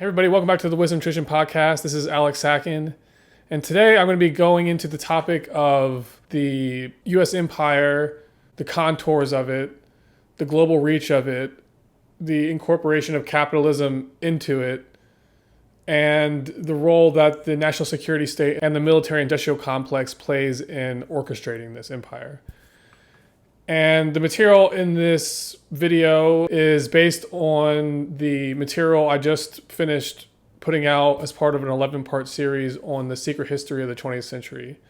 Hey everybody, welcome back to the Wisdom Nutrition Podcast. This is Alex Sacken, and today I'm going to be going into the topic of the U.S. empire, the contours of it, the global reach of it, the incorporation of capitalism into it, and the role that the national security state and the military-industrial complex plays in orchestrating this empire. And the material in this video is based on the material I just finished putting out as part of an 11-part series on the secret history of the 20th century.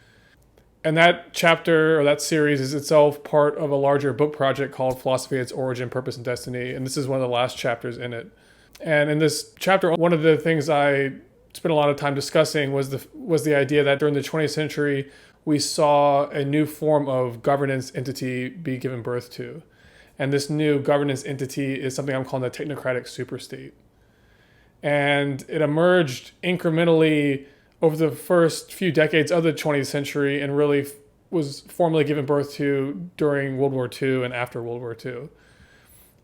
And that chapter, or that series, is itself part of a larger book project called Philosophy, Its Origin, Purpose, and Destiny. And this is one of the last chapters in it. And in this chapter, one of the things I spent a lot of time discussing was the idea that during the 20th century, we saw a new form of governance entity be given birth to. And this new governance entity is something I'm calling the Technocratic superstate. And it emerged incrementally over the first few decades of the 20th century and really was formally given birth to during World War II and after World War II.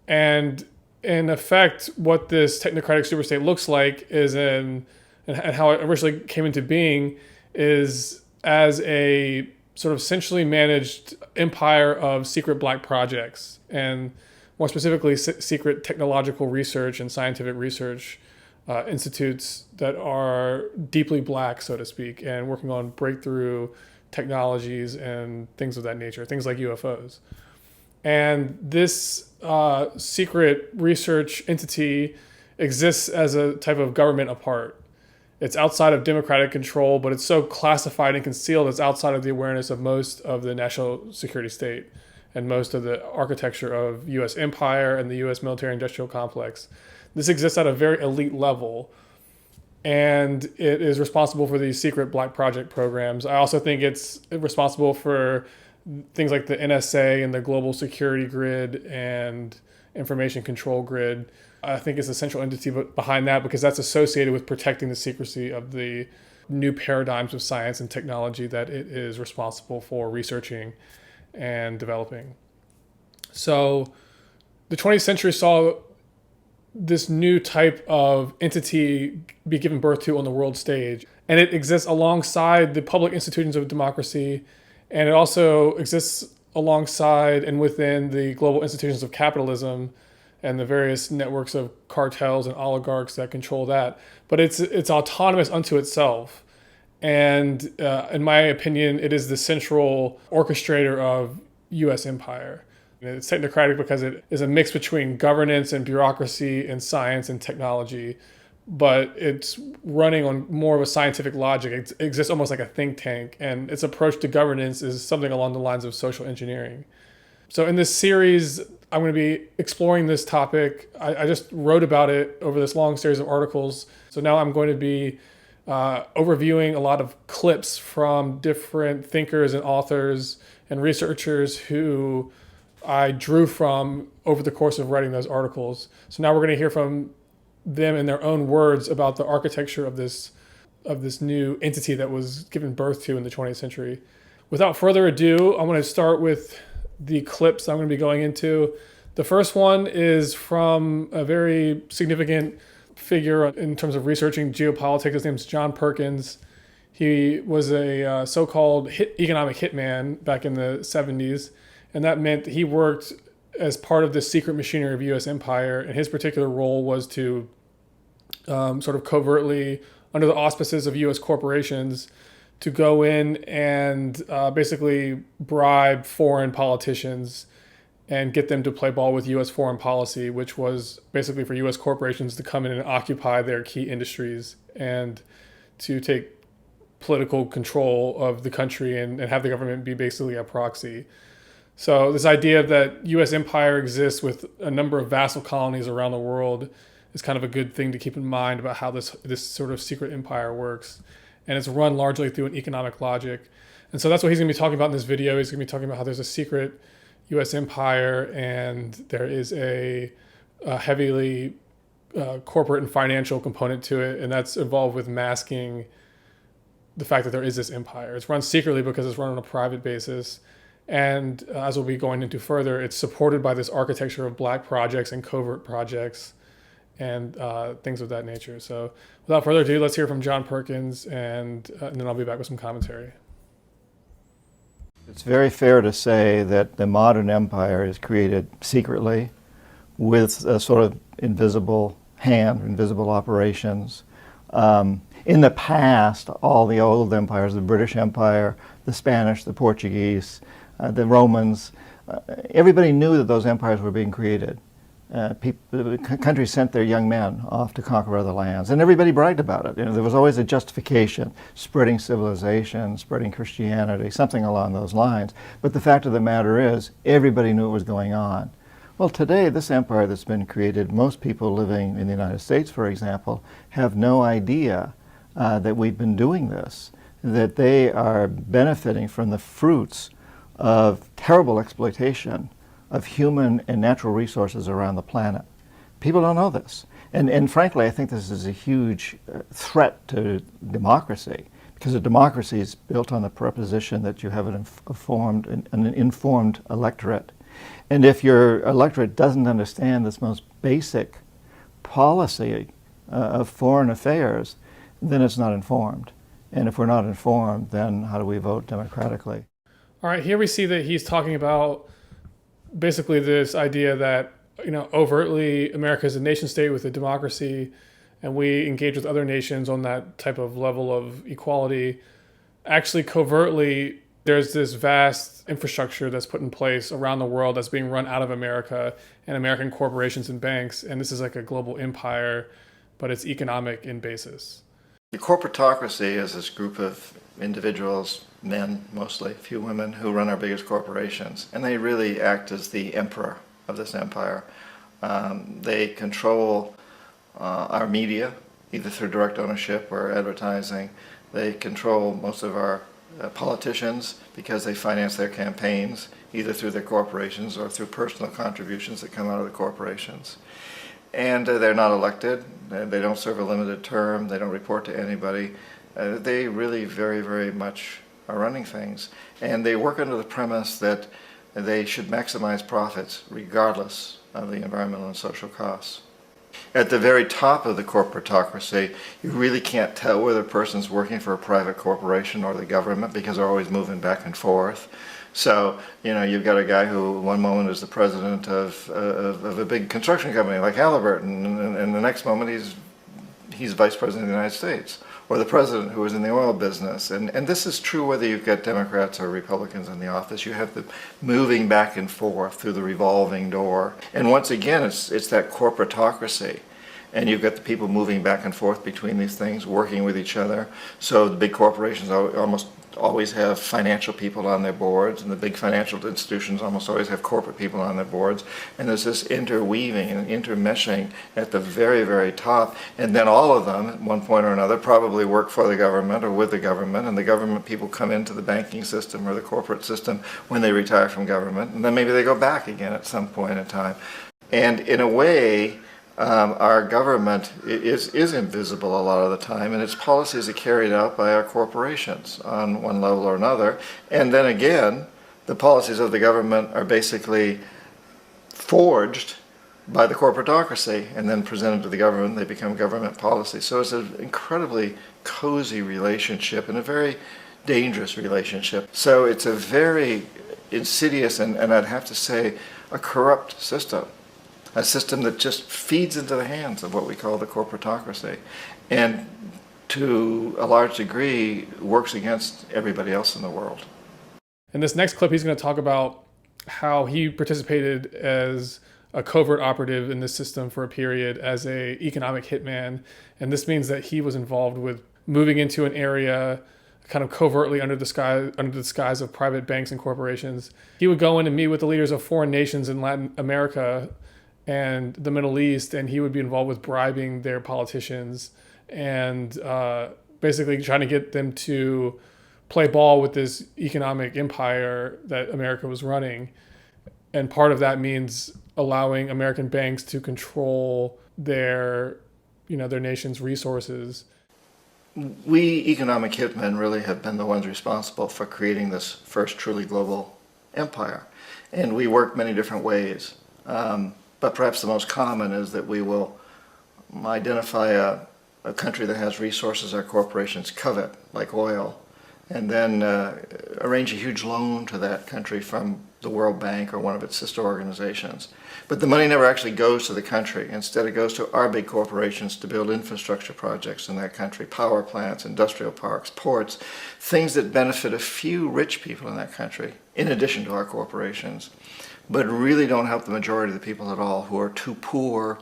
And in effect, what this Technocratic superstate looks like is and how it originally came into being is as a sort of centrally managed empire of secret black projects, and more specifically, secret technological research and scientific research institutes that are deeply black, so to speak, and working on breakthrough technologies and things of that nature, things like UFOs. And this secret research entity exists as a type of government apart. It's outside of democratic control, but it's so classified and concealed it's outside of the awareness of most of the national security state and most of the architecture of U.S. empire and the U.S. military-industrial complex. This exists at a very elite level, and it is responsible for these secret black project programs. I also think it's responsible for things like the NSA and the global security grid and information control grid. I think it's a central entity behind that because that's associated with protecting the secrecy of the new paradigms of science and technology that it is responsible for researching and developing. So the 20th century saw this new type of entity be given birth to on the world stage. And it exists alongside the public institutions of democracy. And it also exists alongside and within the global institutions of capitalism and the various networks of cartels and oligarchs that control that. But it's autonomous unto itself. And in my opinion, it is the central orchestrator of U.S. empire. And it's technocratic because it is a mix between governance and bureaucracy and science and technology, but it's running on more of a scientific logic. It exists almost like a think tank, and its approach to governance is something along the lines of social engineering. So in this series, I'm going to be exploring this topic. I just wrote about it over this long series of articles. So now I'm going to be overviewing a lot of clips from different thinkers and authors and researchers who I drew from over the course of writing those articles. So now we're going to hear from them in their own words about the architecture of this new entity that was given birth to in the 20th century. Without further ado, I want to start with the clips I'm going to be going into. The first one is from a very significant figure in terms of researching geopolitics. His name's John Perkins. He was a so-called economic hitman back in the 70s, and that meant that he worked as part of the secret machinery of U.S. empire, and his particular role was to sort of covertly, under the auspices of U.S. corporations, to go in and basically bribe foreign politicians and get them to play ball with U.S. foreign policy, which was basically for U.S. corporations to come in and occupy their key industries and to take political control of the country and have the government be basically a proxy. So this idea that U.S. empire exists with a number of vassal colonies around the world is kind of a good thing to keep in mind about how this sort of secret empire works. And it's run largely through an economic logic. And so that's what he's going to be talking about in this video. He's going to be talking about how there's a secret U.S. empire and there is a heavily corporate and financial component to it. And that's involved with masking the fact that there is this empire. It's run secretly because it's run on a private basis. And as we'll be going into further, it's supported by this architecture of black projects and covert projects. and things of that nature. So without further ado, let's hear from John Perkins, and then I'll be back with some commentary. It's very fair to say that the modern empire is created secretly with a sort of invisible hand, invisible operations. In the past, all the old empires, the British Empire, the Spanish, the Portuguese, the Romans, everybody knew that those empires were being created. Countries sent their young men off to conquer other lands, and everybody bragged about it. There was always a justification, spreading civilization, spreading Christianity, something along those lines. But the fact of the matter is, everybody knew what was going on. Well, today, this empire that's been created, most people living in the United States, for example, have no idea that we've been doing this, that they are benefiting from the fruits of terrible exploitation of human and natural resources around the planet. People don't know this. And frankly, I think this is a huge threat to democracy, because a democracy is built on the proposition that you have an informed electorate. And if your electorate doesn't understand this most basic policy of foreign affairs, then it's not informed. And if we're not informed, then how do we vote democratically? All right, here we see that he's talking about basically this idea that, overtly America is a nation state with a democracy, and we engage with other nations on that type of level of equality. Actually, covertly, there's this vast infrastructure that's put in place around the world that's being run out of America and American corporations and banks, and this is like a global empire, but it's economic in basis. The corporatocracy is this group of individuals, men mostly, few women, who run our biggest corporations. And they really act as the emperor of this empire. They control our media, either through direct ownership or advertising. They control most of our politicians because they finance their campaigns, either through their corporations or through personal contributions that come out of the corporations. And they're not elected. They don't serve a limited term. They don't report to anybody. They really very, very much are running things. And they work under the premise that they should maximize profits regardless of the environmental and social costs. At the very top of the corporatocracy, you really can't tell whether a person's working for a private corporation or the government because they're always moving back and forth. So, you've got a guy who one moment is the president of a big construction company like Halliburton, and the next moment he's vice president of the United States, or the president who is in the oil business. And this is true whether you've got Democrats or Republicans in the office. You have them moving back and forth through the revolving door. And once again, it's that corporatocracy. And you've got the people moving back and forth between these things, working with each other. So the big corporations almost always have financial people on their boards, and the big financial institutions almost always have corporate people on their boards. And there's this interweaving and intermeshing at the very, very top. And then all of them, at one point or another, probably work for the government or with the government. And the government people come into the banking system or the corporate system when they retire from government. And then maybe they go back again at some point in time. And in a way, our government is invisible a lot of the time, and its policies are carried out by our corporations on one level or another. And then again, the policies of the government are basically forged by the corporatocracy and then presented to the government. They become government policy. So it's an incredibly cozy relationship and a very dangerous relationship. So it's a very insidious and I'd have to say a corrupt system. A system that just feeds into the hands of what we call the corporatocracy, and to a large degree works against everybody else in the world. In this next clip, he's going to talk about how he participated as a covert operative in this system for a period as a economic hitman. And this means that he was involved with moving into an area kind of covertly under the disguise of private banks and corporations. He would go in and meet with the leaders of foreign nations in Latin America and the Middle East, and he would be involved with bribing their politicians and basically trying to get them to play ball with this economic empire that America was running. And part of that means allowing American banks to control their nation's resources. We economic hitmen really have been the ones responsible for creating this first truly global empire. And we work many different ways. But perhaps the most common is that we will identify a country that has resources our corporations covet, like oil, and then arrange a huge loan to that country from the World Bank or one of its sister organizations. But the money never actually goes to the country. Instead, it goes to our big corporations to build infrastructure projects in that country, power plants, industrial parks, ports, things that benefit a few rich people in that country, in addition to our corporations, but really don't help the majority of the people at all who are too poor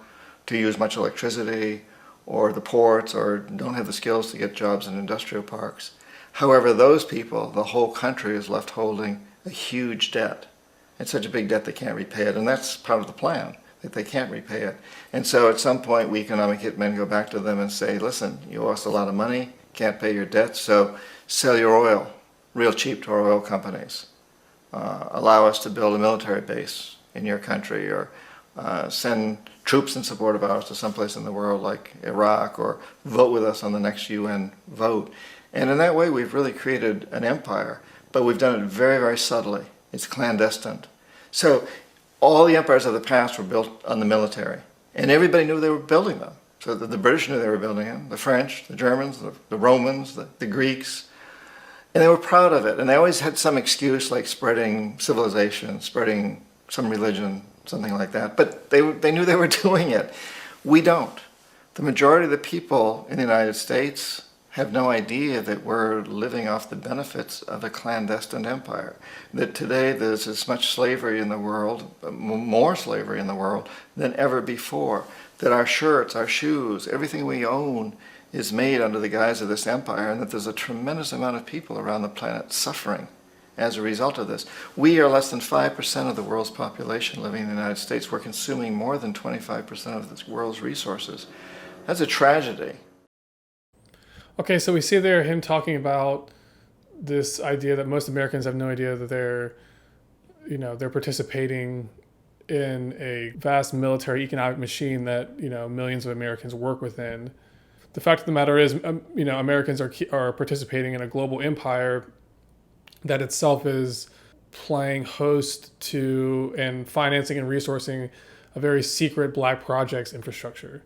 to use much electricity, or the ports, or don't have the skills to get jobs in industrial parks. However, those people, the whole country is left holding a huge debt. It's such a big debt they can't repay it, and that's part of the plan, that they can't repay it. And so at some point, we economic hitmen go back to them and say, listen, you owe us a lot of money, can't pay your debt, so sell your oil real cheap to our oil companies. Allow us to build a military base in your country, or send troops in support of ours to someplace in the world like Iraq, or vote with us on the next UN vote. And in that way, we've really created an empire, but we've done it very, very subtly. It's clandestine. So all the empires of the past were built on the military, and everybody knew they were building them. So the British knew they were building them, the French, the Germans, the Romans, the Greeks, and they were proud of it. And they always had some excuse, like spreading civilization, spreading some religion, something like that. But they knew they were doing it. We don't. The majority of the people in the United States have no idea that we're living off the benefits of a clandestine empire. That today there's as much slavery in the world, more slavery in the world than ever before. That our shirts, our shoes, everything we own is made under the guise of this empire, and that there's a tremendous amount of people around the planet suffering as a result of this. We are less than 5% of the world's population living in the United States. We're consuming more than 25% of the world's resources. That's a tragedy. Okay, so we see there him talking about this idea that most Americans have no idea that they're participating in a vast military economic machine that, millions of Americans work within. The fact of the matter is, Americans are participating in a global empire that itself is playing host to and financing and resourcing a very secret black projects infrastructure.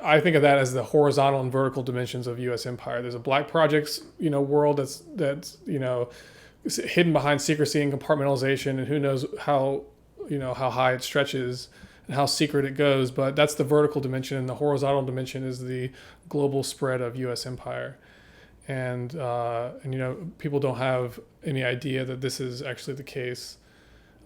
I think of that as the horizontal and vertical dimensions of U.S. empire. There's a black projects, world that's hidden behind secrecy and compartmentalization, and who knows how high it stretches and how secret it goes. But that's the vertical dimension, and the horizontal dimension is the global spread of U.S. empire. And people don't have any idea that this is actually the case,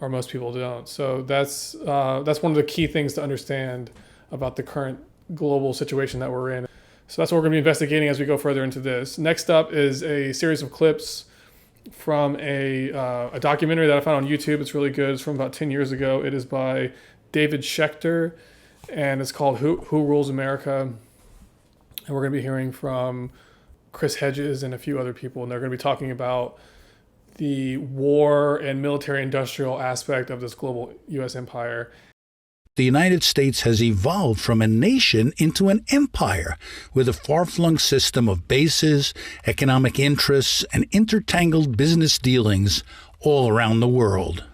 or most people don't. So that's one of the key things to understand about the current global situation that we're in. So that's what we're going to be investigating as we go further into this. Next up is a series of clips from a documentary that I found on YouTube. It's really good. It's from about 10 years ago. It is by David Schechter, and it's called Who Rules America? And we're going to be hearing from Chris Hedges and a few other people, and they're going to be talking about the war and military-industrial aspect of this global U.S. empire. The United States has evolved from a nation into an empire with a far-flung system of bases, economic interests, and intertangled business dealings all around the world.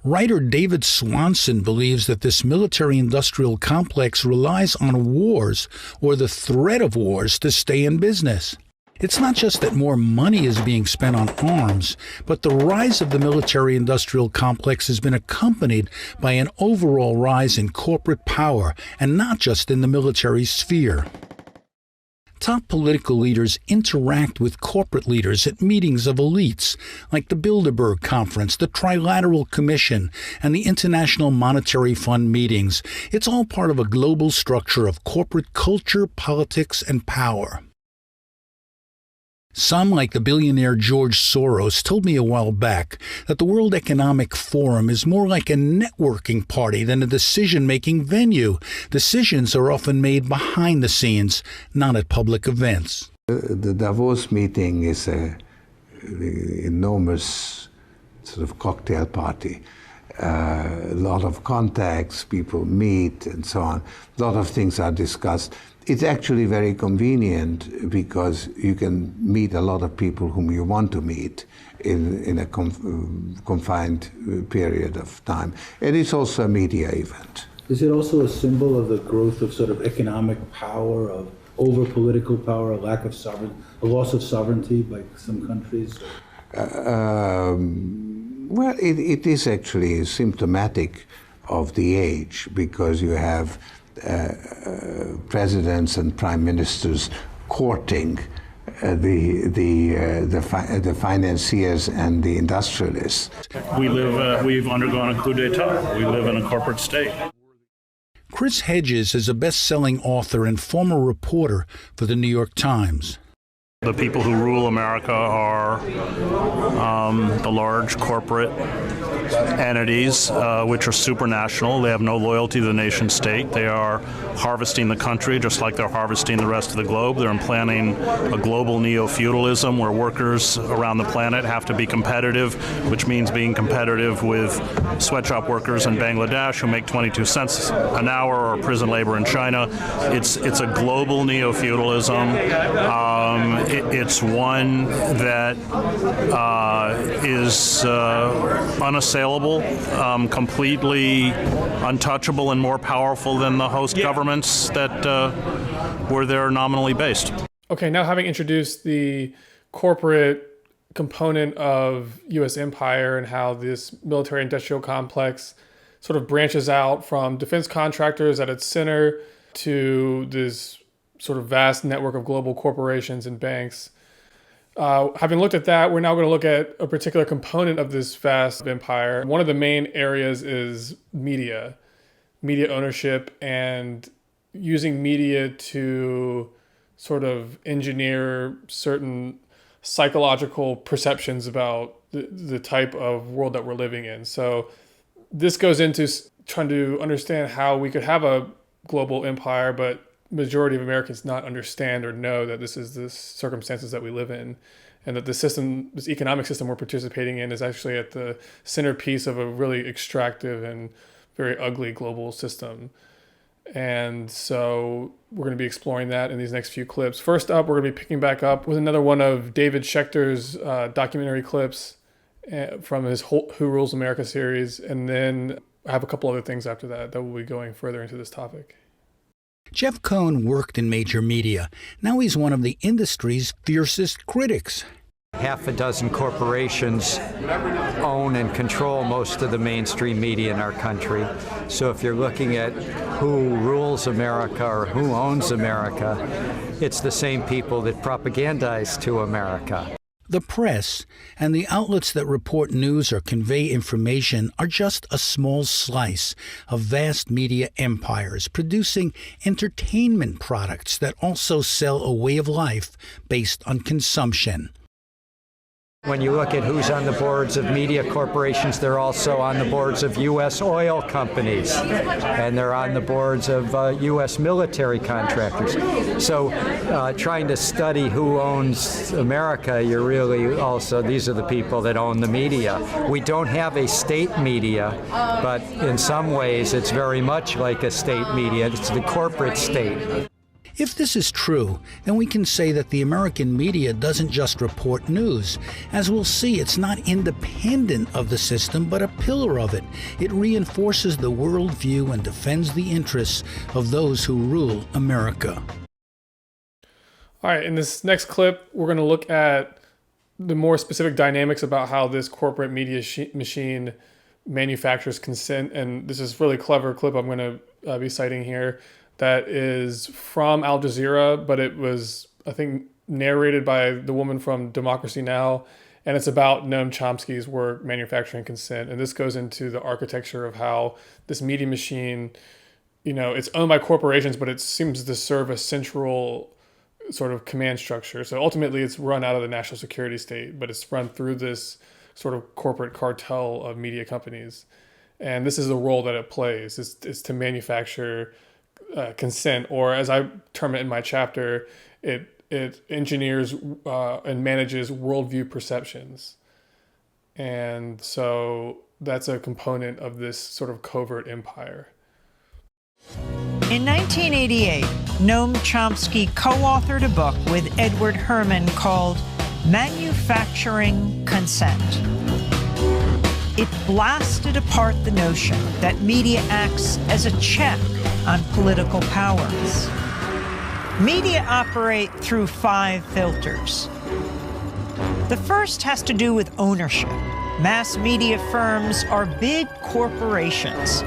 Writer David Swanson believes that this military-industrial complex relies on wars or the threat of wars to stay in business. It's not just that more money is being spent on arms, but the rise of the military-industrial complex has been accompanied by an overall rise in corporate power, and not just in the military sphere. Top political leaders interact with corporate leaders at meetings of elites like the Bilderberg Conference, the Trilateral Commission, and the International Monetary Fund meetings. It's all part of a global structure of corporate culture, politics, and power. Some, like the billionaire George Soros, told me a while back that the World Economic Forum is more like a networking party than a decision-making venue. Decisions are often made behind the scenes, not at public events. The Davos meeting is an enormous sort of cocktail party. A lot of contacts, people meet, and so on. A lot of things are discussed. It's actually very convenient because you can meet a lot of people whom you want to meet in a confined period of time. And it's also a media event. Is it also a symbol of the growth of sort of economic power, of over political power, a lack of sovereignty, a loss of sovereignty by some countries? Well, it is actually symptomatic of the age, because you have presidents and prime ministers courting the financiers and the industrialists. We've undergone a coup d'etat. We live in a corporate state. Chris Hedges is a best-selling author and former reporter for the New York Times. The people who rule America are the large corporate entities, which are supranational. They have no loyalty to the nation state. They are harvesting the country just like they're harvesting the rest of the globe. They're implanting a global neo-feudalism where workers around the planet have to be competitive, which means being competitive with sweatshop workers in Bangladesh who make 22 cents an hour, or prison labor in China. It's a global neo-feudalism. It's one that is unassailable, completely untouchable, and more powerful than the host governments that were there nominally based. Okay, now having introduced the corporate component of U.S. empire and how this military-industrial complex sort of branches out from defense contractors at its center to this sort of vast network of global corporations and banks. Having looked at that, we're now going to look at a particular component of this vast empire. One of the main areas is media ownership, and using media to sort of engineer certain psychological perceptions about the type of world that we're living in. So this goes into trying to understand how we could have a global empire, but majority of Americans not understand or know that this is the circumstances that we live in, and that the system, this economic system we're participating in, is actually at the centerpiece of a really extractive and very ugly global system. And so we're going to be exploring that in these next few clips. First up, we're going to be picking back up with another one of David Schechter's documentary clips from his Who Rules America series. And then I have a couple other things after that will be going further into this topic. Jeff Cohn worked in major media. Now he's one of the industry's fiercest critics. Half a dozen corporations own and control most of the mainstream media in our country. So if you're looking at who rules America or who owns America, it's the same people that propagandize to America. The press and the outlets that report news or convey information are just a small slice of vast media empires producing entertainment products that also sell a way of life based on consumption. When you look at who's on the boards of media corporations, they're also on the boards of U.S. oil companies, and they're on the boards of U.S. military contractors. So trying to study who owns America, you're really also, these are the people that own the media. We don't have a state media, but in some ways it's very much like a state media. It's the corporate state. If this is true, then we can say that the American media doesn't just report news. As we'll see, it's not independent of the system, but a pillar of it. It reinforces the worldview and defends the interests of those who rule America. All right, in this next clip, we're going to look at the more specific dynamics about how this corporate media machine manufactures consent. And this is a really clever clip I'm going to be citing here. That is from Al Jazeera, but it was, I think, narrated by the woman from Democracy Now! And it's about Noam Chomsky's work, Manufacturing Consent. And this goes into the architecture of how this media machine, it's owned by corporations, but it seems to serve a central sort of command structure. So ultimately, it's run out of the national security state, but it's run through this sort of corporate cartel of media companies. And this is the role that it plays, is to manufacture consent, or as I term it in my chapter, it engineers and manages worldview perceptions. And so that's a component of this sort of covert empire. In 1988, Noam Chomsky co-authored a book with Edward Herman called Manufacturing Consent. it blasted apart the notion that media acts as a check on political powers. Media operate through 5 filters. The first has to do with ownership. Mass media firms are big corporations.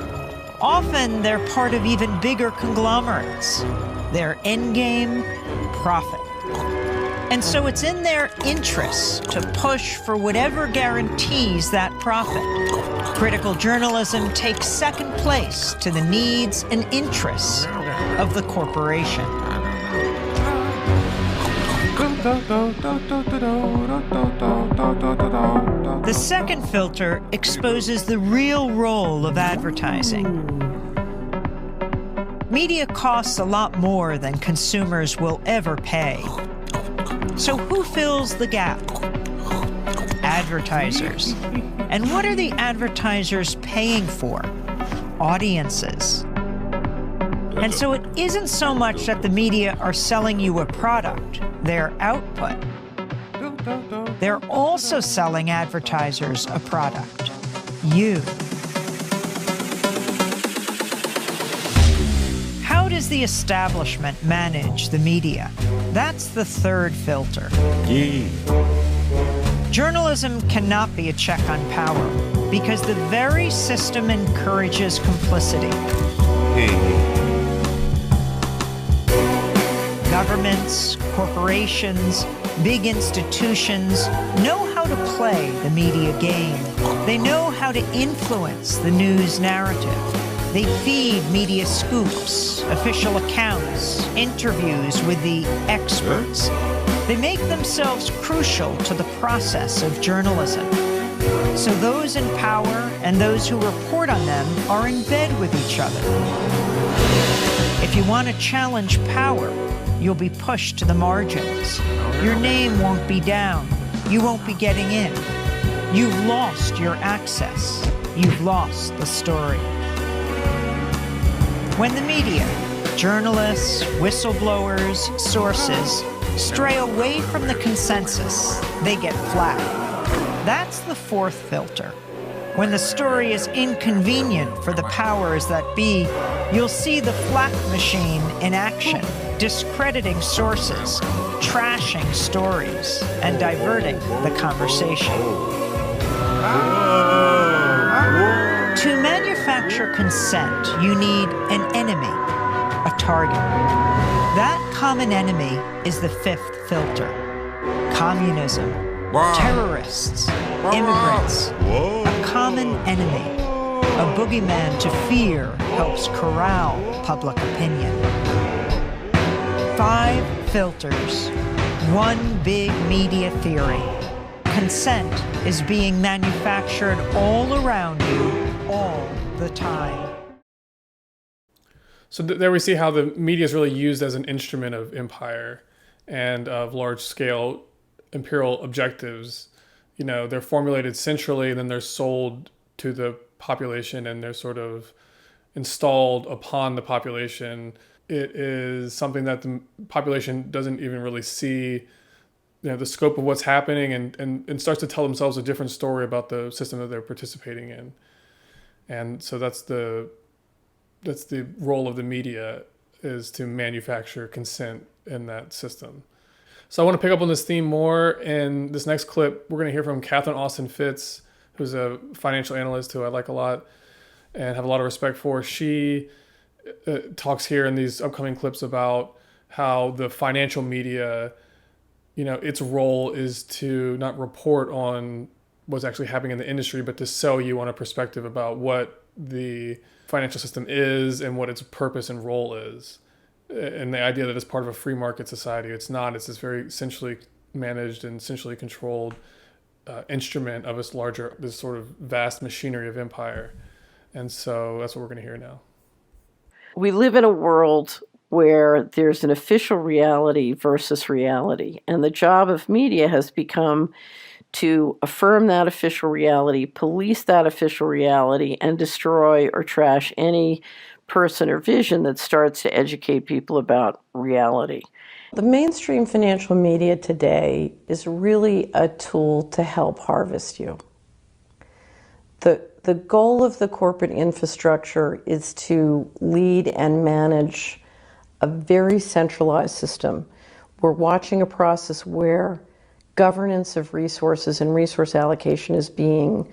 Often they're part of even bigger conglomerates. Their endgame, profit. And so it's in their interests to push for whatever guarantees that profit. Critical journalism takes second place to the needs and interests of the corporation. The second filter exposes the real role of advertising. Media costs a lot more than consumers will ever pay. So who fills the gap? Advertisers. And what are the advertisers paying for? Audiences. And so it isn't so much that the media are selling you a product, their output. They're also selling advertisers a product, you. How does the establishment manage the media? That's the third filter. Journalism cannot be a check on power because the very system encourages complicity. Governments, corporations, big institutions know how to play the media game. They know how to influence the news narrative. They feed media scoops, official accounts, interviews with the experts. They make themselves crucial to the process of journalism. So those in power and those who report on them are in bed with each other. If you want to challenge power, you'll be pushed to the margins. Your name won't be down. You won't be getting in. You've lost your access. You've lost the story. When the media, journalists, whistleblowers, sources, stray away from the consensus, they get flagged. That's the fourth filter. When the story is inconvenient for the powers that be, you'll see the flak machine in action, discrediting sources, trashing stories, and diverting the conversation. To manufacture consent, you need an enemy, a target. That common enemy is the fifth filter. Communism, terrorists, immigrants, a common enemy. A boogeyman to fear helps corral public opinion. 5 filters, one big media theory. Consent is being manufactured all around you, all the time. So there we see how the media is really used as an instrument of empire and of large-scale imperial objectives. You know, they're formulated centrally, and then they're sold to the population, and they're sort of installed upon the population. It is something that the population doesn't even really see, you know, the scope of what's happening, and starts to tell themselves a different story about the system that they're participating in. And so that's the role of the media, is to manufacture consent in that system. So I want to pick up on this theme more in this next clip. We're going to hear from Catherine Austin Fitts, who's a financial analyst who I like a lot and have a lot of respect for. She talks here in these upcoming clips about how the financial media, you know, its role is to not report on what's actually happening in the industry, but to sell you on a perspective about what the financial system is and what its purpose and role is. And the idea that it's part of a free market society, it's not. It's this very centrally managed and centrally controlled instrument of this sort of vast machinery of empire. And so that's what we're going to hear now. We live in a world where there's an official reality versus reality. And the job of media has become to affirm that official reality, police that official reality, and destroy or trash any person or vision that starts to educate people about reality. The mainstream financial media today is really a tool to help harvest you. The goal of the corporate infrastructure is to lead and manage a very centralized system. We're watching a process where governance of resources and resource allocation is being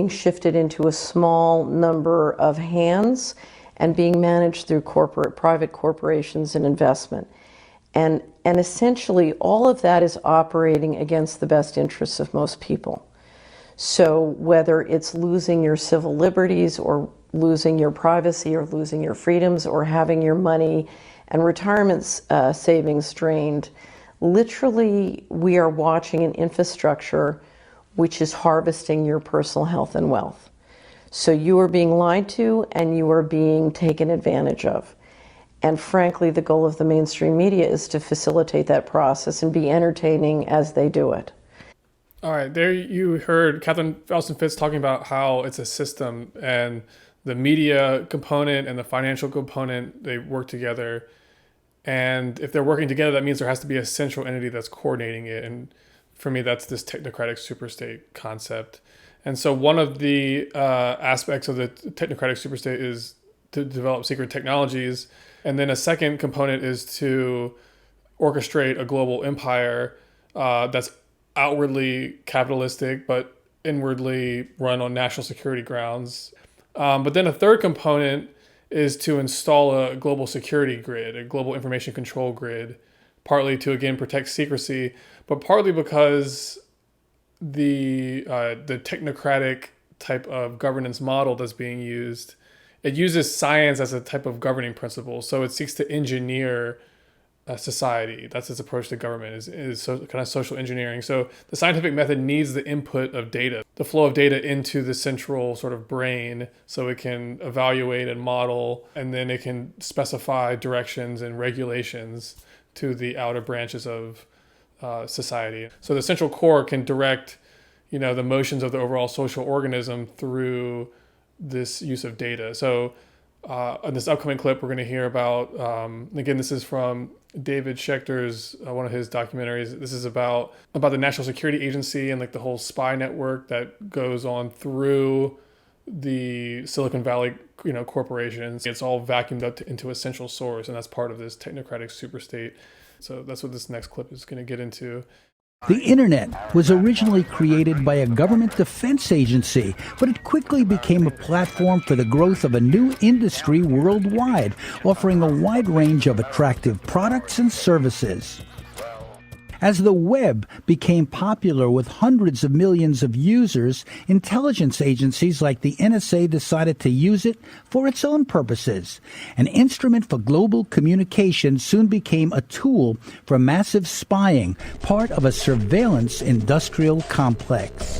shifted into a small number of hands and being managed through private corporations and investment. And essentially all of that is operating against the best interests of most people. So whether it's losing your civil liberties or losing your privacy or losing your freedoms or having your money and retirement savings drained, literally we are watching an infrastructure which is harvesting your personal health and wealth. So you are being lied to and you are being taken advantage of. And frankly, the goal of the mainstream media is to facilitate that process and be entertaining as they do it. All right, there you heard Catherine Felsen-Fitz talking about how it's a system and the media component and the financial component, they work together. And if they're working together, that means there has to be a central entity that's coordinating it. And for me, that's this technocratic superstate concept. And so one of the aspects of the technocratic superstate is to develop secret technologies. And then a second component is to orchestrate a global empire that's outwardly capitalistic, but inwardly run on national security grounds. But then a third component is to install a global security grid, a global information control grid, partly to, again, protect secrecy, but partly because the technocratic type of governance model that's being used, it uses science as a type of governing principle. So it seeks to engineer society. That's its approach to government, is so kind of social engineering. So the scientific method needs the input of data, the flow of data into the central sort of brain so it can evaluate and model, and then it can specify directions and regulations to the outer branches of society. So the central core can direct, the motions of the overall social organism through this use of data. So in this upcoming clip, we're going to hear about, again, this is from David Schechter's, one of his documentaries. This is about the National Security Agency and like the whole spy network that goes on through the Silicon Valley, corporations. It's all vacuumed up into a central source, and that's part of this technocratic superstate. So that's what this next clip is going to get into. The Internet was originally created by a government defense agency, but it quickly became a platform for the growth of a new industry worldwide, offering a wide range of attractive products and services. As the web became popular with hundreds of millions of users, intelligence agencies like the NSA decided to use it for its own purposes. An instrument for global communication soon became a tool for massive spying, part of a surveillance industrial complex.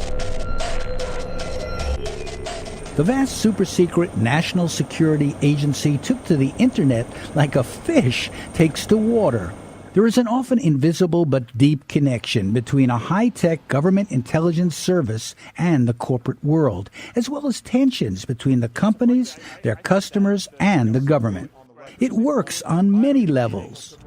The vast super-secret National Security Agency took to the Internet like a fish takes to water. There is an often invisible but deep connection between a high-tech government intelligence service and the corporate world, as well as tensions between the companies, their customers, and the government. It works on many levels.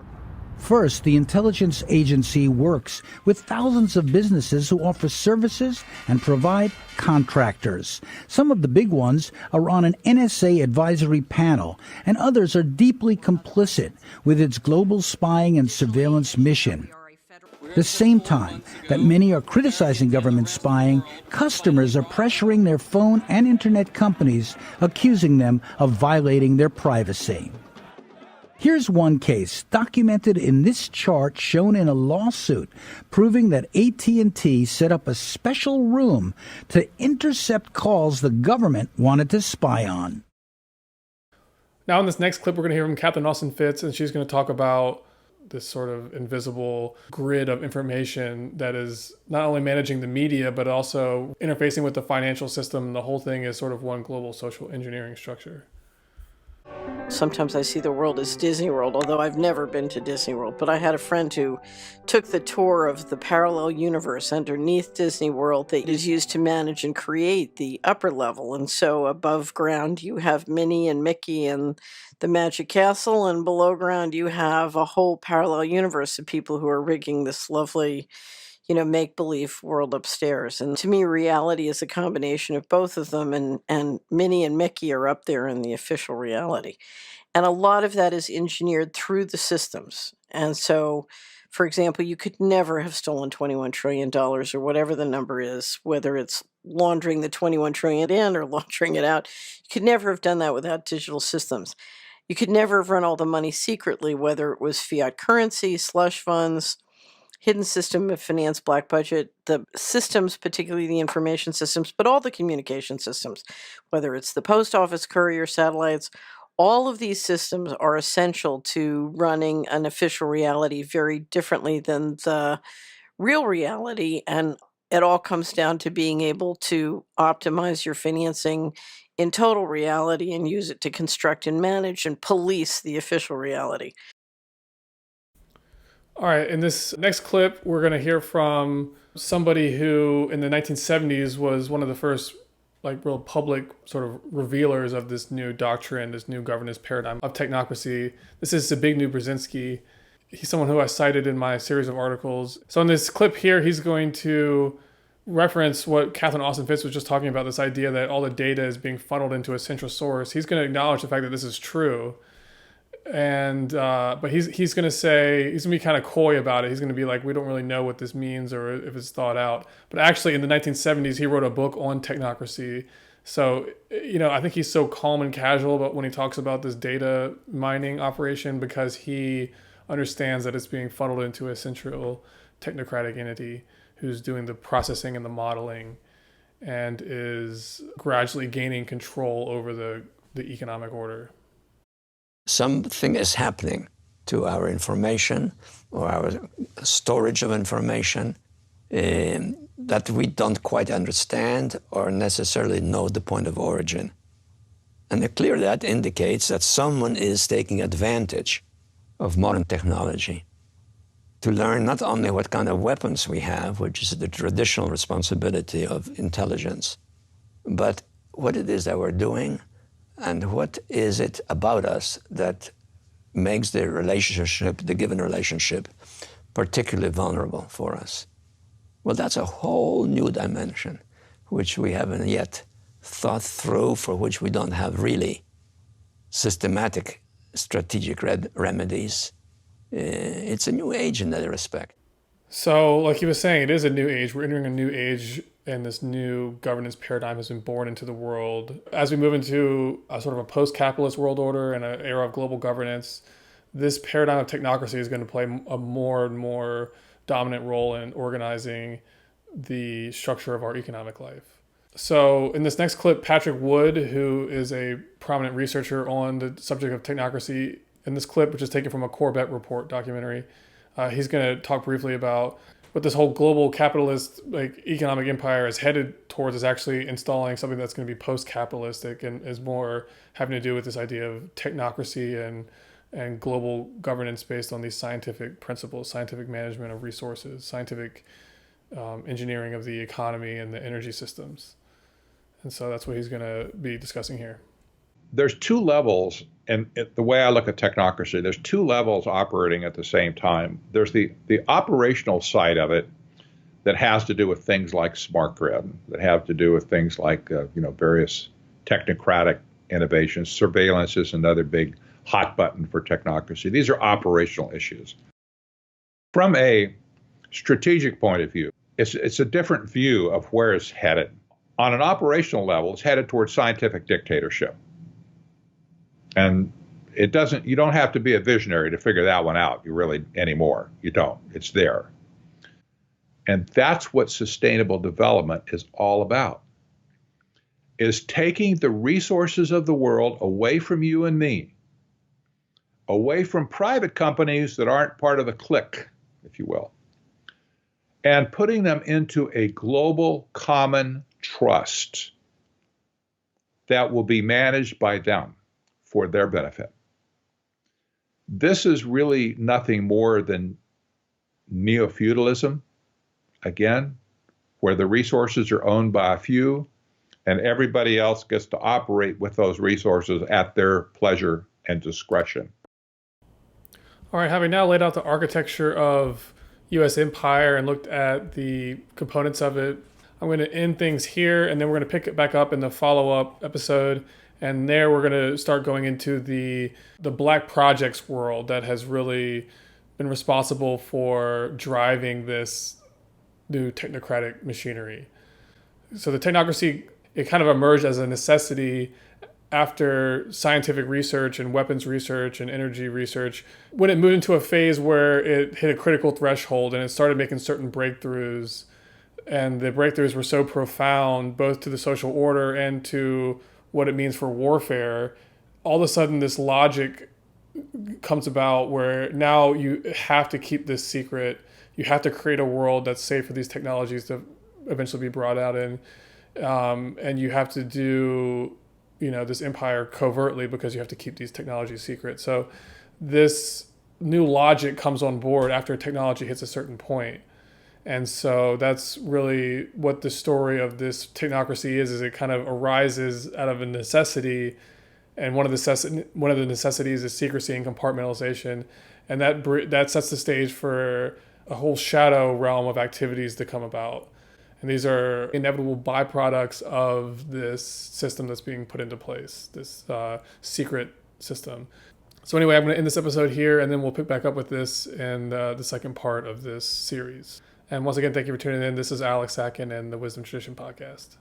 First, the intelligence agency works with thousands of businesses who offer services and provide contractors. Some of the big ones are on an NSA advisory panel, and others are deeply complicit with its global spying and surveillance mission. At the same time that many are criticizing government spying, customers are pressuring their phone and internet companies, accusing them of violating their privacy. Here's one case documented in this chart shown in a lawsuit proving that AT&T set up a special room to intercept calls the government wanted to spy on. Now in this next clip, we're going to hear from Catherine Felsen-Fitz, and she's going to talk about this sort of invisible grid of information that is not only managing the media, but also interfacing with the financial system. The whole thing is sort of one global social engineering structure. Sometimes I see the world as Disney World, although I've never been to Disney World. But I had a friend who took the tour of the parallel universe underneath Disney World that is used to manage and create the upper level. And so above ground, you have Minnie and Mickey and the Magic Castle, and below ground, you have a whole parallel universe of people who are rigging this lovely, make-believe world upstairs. And to me, reality is a combination of both of them, and Minnie and Mickey are up there in the official reality. And a lot of that is engineered through the systems. And so, for example, you could never have stolen $21 trillion or whatever the number is, whether it's laundering the 21 trillion in or laundering it out. You could never have done that without digital systems. You could never have run all the money secretly, whether it was fiat currency, slush funds, hidden system of finance, black budget, the systems, particularly the information systems, but all the communication systems, whether it's the post office, courier, satellites. All of these systems are essential to running an official reality very differently than the real reality. And it all comes down to being able to optimize your financing in total reality and use it to construct and manage and police the official reality. All right, in this next clip, we're going to hear from somebody who in the 1970s was one of the first real public sort of revealers of this new doctrine, this new governance paradigm of technocracy. This is Zbigniew Brzeziński. He's someone who I cited in my series of articles. So in this clip here, he's going to reference what Catherine Austin Fitts was just talking about, this idea that all the data is being funneled into a central source. He's going to acknowledge the fact that this is true. And but he's going to say, he's going to be kind of coy about it. He's going to be like, we don't really know what this means or if it's thought out. But actually in the 1970s, he wrote a book on technocracy. So, I think he's so calm and casual about when he talks about this data mining operation, because he understands that it's being funneled into a central technocratic entity who's doing the processing and the modeling and is gradually gaining control over the economic order. Something is happening to our information or our storage of information that we don't quite understand or necessarily know the point of origin. And clearly that indicates that someone is taking advantage of modern technology to learn not only what kind of weapons we have, which is the traditional responsibility of intelligence, but what it is that we're doing and what is it about us that makes the relationship, the given relationship, particularly vulnerable for us. Well, that's a whole new dimension, which we haven't yet thought through, for which we don't have really systematic strategic remedies. It's a new age in that respect. So, like he was saying, it is a new age. We're entering a new age, and this new governance paradigm has been born into the world. As we move into a sort of a post-capitalist world order and an era of global governance, this paradigm of technocracy is going to play a more and more dominant role in organizing the structure of our economic life. So in this next clip, Patrick Wood, who is a prominent researcher on the subject of technocracy, in this clip, which is taken from a Corbett Report documentary, he's going to talk briefly about what this whole global capitalist economic empire is headed towards, is actually installing something that's going to be post-capitalistic and is more having to do with this idea of technocracy and global governance based on these scientific principles, scientific management of resources, scientific engineering of the economy and the energy systems. And so that's what he's going to be discussing here. There's two levels, and the way I look at technocracy, there's two levels operating at the same time. There's the operational side of it that has to do with things like smart grid, that have to do with things like various technocratic innovations. Surveillance is another big hot button for technocracy. These are operational issues. From a strategic point of view, it's a different view of where it's headed. On an operational level, it's headed towards scientific dictatorship. And you don't have to be a visionary to figure that one out, anymore. You don't. It's there. And that's what sustainable development is all about, is taking the resources of the world away from you and me, away from private companies that aren't part of the clique, if you will, and putting them into a global common trust that will be managed by them for their benefit. This is really nothing more than neo-feudalism, again, where the resources are owned by a few and everybody else gets to operate with those resources at their pleasure and discretion. All right, having now laid out the architecture of U.S. empire and looked at the components of it. I'm going to end things here, and then we're going to pick it back up in the follow-up episode. And there we're going to start going into the Black projects world that has really been responsible for driving this new technocratic machinery. So the technocracy, it kind of emerged as a necessity after scientific research and weapons research and energy research, when it moved into a phase where it hit a critical threshold and it started making certain breakthroughs. And the breakthroughs were so profound, both to the social order and to what it means for warfare. All of a sudden, this logic comes about where now you have to keep this secret. You have to create a world that's safe for these technologies to eventually be brought out in. And you have to do, this empire covertly because you have to keep these technologies secret. So this new logic comes on board after technology hits a certain point. And so that's really what the story of this technocracy is it kind of arises out of a necessity. And one of the necessities is secrecy and compartmentalization. And that sets the stage for a whole shadow realm of activities to come about. And these are inevitable byproducts of this system that's being put into place, this secret system. So anyway, I'm going to end this episode here, and then we'll pick back up with this in the second part of this series. And once again, thank you for tuning in. This is Alex Sakin and the Wisdom Tradition Podcast.